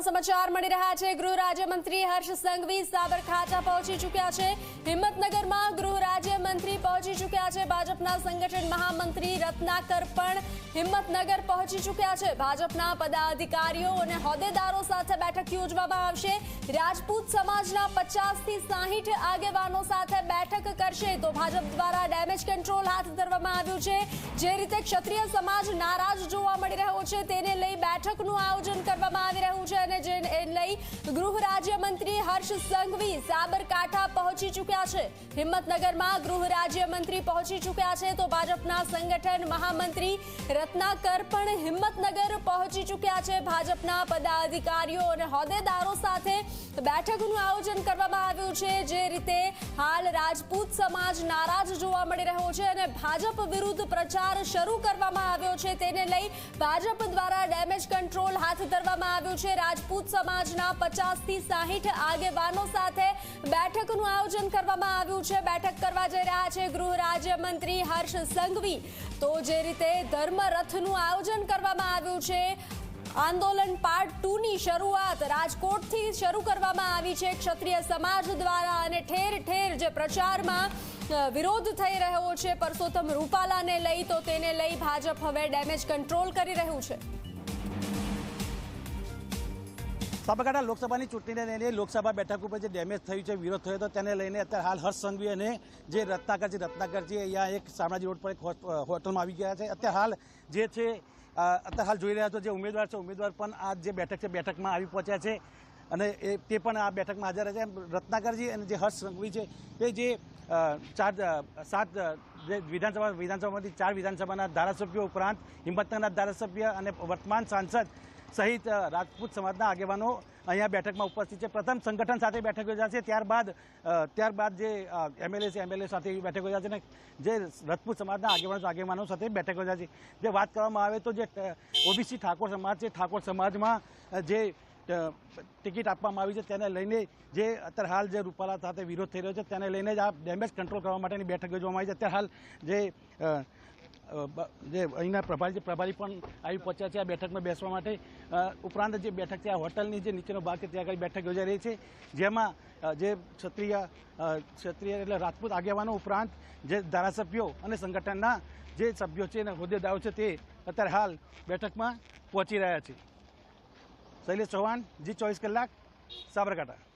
સમાચાર મળી રહ્યા છે। ગૃહ રાજ્યમંત્રી હર્ષ સંઘવી સાબરકાંઠા પહોંચી ચૂક્યા છે। હિંમતનગરમાં ગૃહ રાજ્યમંત્રી પહોંચી ચૂક્યા છે। ભાજપના સંગઠન મહામંત્રી રત્નાકર પણ હિંમતનગર પહોંચી ચૂક્યા છે। ભાજપના પદાધિકારીઓ અને હોદ્દેદારો સાથે બેઠક યોજવામાં આવશે। રાજપૂત સમાજના 50 થી 60 આગેવાનો સાથે બેઠક કરશે તો ભાજપ દ્વારા ડેમેજ કંટ્રોલ હાથ ધરવામાં આવ્યું છે। જે રીતે ક્ષત્રિય સમાજ નારાજ જોવા મળી રહ્યો છે તેને લઈ બેઠકનું આયોજન કરવામાં આવી રહ્યું છે અને જેને લઈ ગૃહ રાજ્યમંત્રી હર્ષ સંઘવી સાબરકાંઠા પહોંચી ચૂક્યા છે। હિંમતનગરમાં ગૃહ રાજ્યમંત્રી પહોંચી ચૂક્યા છે તો ભાજપના સંગઠન મહામંત્રી રત્નાકર પણ હિંમતનગર પહોંચી ચૂક્યા છે। ભાજપના પદાધિકારીઓ અને હોદ્દેદારો સાથે બેઠકનું આયોજન કરવામાં આવ્યું છે। જે રીતે હાલ રાજપૂત સમાજ નારાજ જોવા મળી રહ્યો છે અને ભાજપ વિરુદ્ધ પ્રચાર શરૂ કરવામાં આવ્યો છે તેને લઈ ભાજપ દ્વારા ડેમેજ કંટ્રોલ હાથ ધરવામાં આવ્યું છે। રાજપૂત સમાજના 50 થી 60 આગેવાનો સાથે બેઠકનું આયોજન કરવામાં આવ્યું છે। બેઠક કરવા જઈ રહ્યા છે ગૃહ રાજ્યમંત્રી હર્ષ સંઘવી। તો જે રીતે ધર્મરથનું આયોજન કરવામાં આવ્યું છે, આંદોલન પાર્ટ 2 ની શરૂઆત રાજકોટથી શરૂ કરવામાં આવી છે ક્ષત્રિય સમાજ દ્વારા અને ઠેર ઠેર જે પ્રચારમાં વિરોધ થઈ રહ્યો છે પરસોત્તમ રૂપાલાને લઈ તો તેને લઈ ભાજપ હવે ડેમેજ કંટ્રોલ કરી રહ્યું છે। સાબરકાંઠા લોકસભાની ચૂંટણીને લઈને લોકસભા બેઠક ઉપર જે ડેમેજ થયું છે, વિરોધ થયો હતો તેને લઈને અત્યારે હાલ હર્ષ સંઘવી અને જે રત્નાકરજી અહીંયા એક શામળાજી રોડ પર એક હોટલમાં આવી ગયા છે। અત્યારે હાલ જે છે અત્યારે હાલ જોઈ રહ્યા છો જે ઉમેદવાર છે ઉમેદવાર પણ આ જે બેઠક છે બેઠકમાં આવી પહોંચ્યા છે અને તે પણ આ બેઠકમાં હાજર છે। રત્નાકરજી અને જે હર્ષ સંઘવી છે તે જે 7 વિધાનસભામાંથી 4 વિધાનસભાના ધારાસભ્યો ઉપરાંત હિંમતનગરના ધારાસભ્ય અને વર્તમાન સાંસદ સહિત રાજપૂત સમાજના આગેવાનો અહીંયા બેઠકમાં ઉપસ્થિત છે। પ્રથમ સંગઠન સાથે બેઠક યોજાશે, ત્યારબાદ જે એમએલએ સાથે બેઠક યોજાશે અને જે રાજપૂત સમાજના આગેવાનો સાથે બેઠક યોજાશે। જે વાત કરવામાં આવે તો જે ઓબીસી ઠાકોર સમાજ છે, ઠાકોર સમાજમાં જે ટિકિટ આપવામાં આવી છે તેને લઈને જે અત્યારે હાલ જે રૂપાલા સાથે વિરોધ થઈ રહ્યો છે તેને લઈને જ આ ડેમેજ કંટ્રોલ કરવા માટેની બેઠક યોજવામાં આવી છે। અત્યારે હાલ જે અહીંના પ્રભારી પણ આવી પહોંચ્યા છે આ બેઠકમાં બેસવા માટે। ઉપરાંત જે બેઠક છે આ હોટલની જે નીચેનો ભાગ છે ત્યાં આગળ બેઠક યોજાઈ રહી છે, જેમાં જે ક્ષત્રિય એટલે રાજપૂત આગેવાનો ઉપરાંત જે ધારાસભ્યો અને સંગઠનના જે સભ્યો છે અને હોદ્દેદારો છે તે અત્યારે હાલ બેઠકમાં પહોંચી રહ્યા છે। શૈલેષ ચૌહાણ, જી 24 કલાક, સાબરકાંઠા।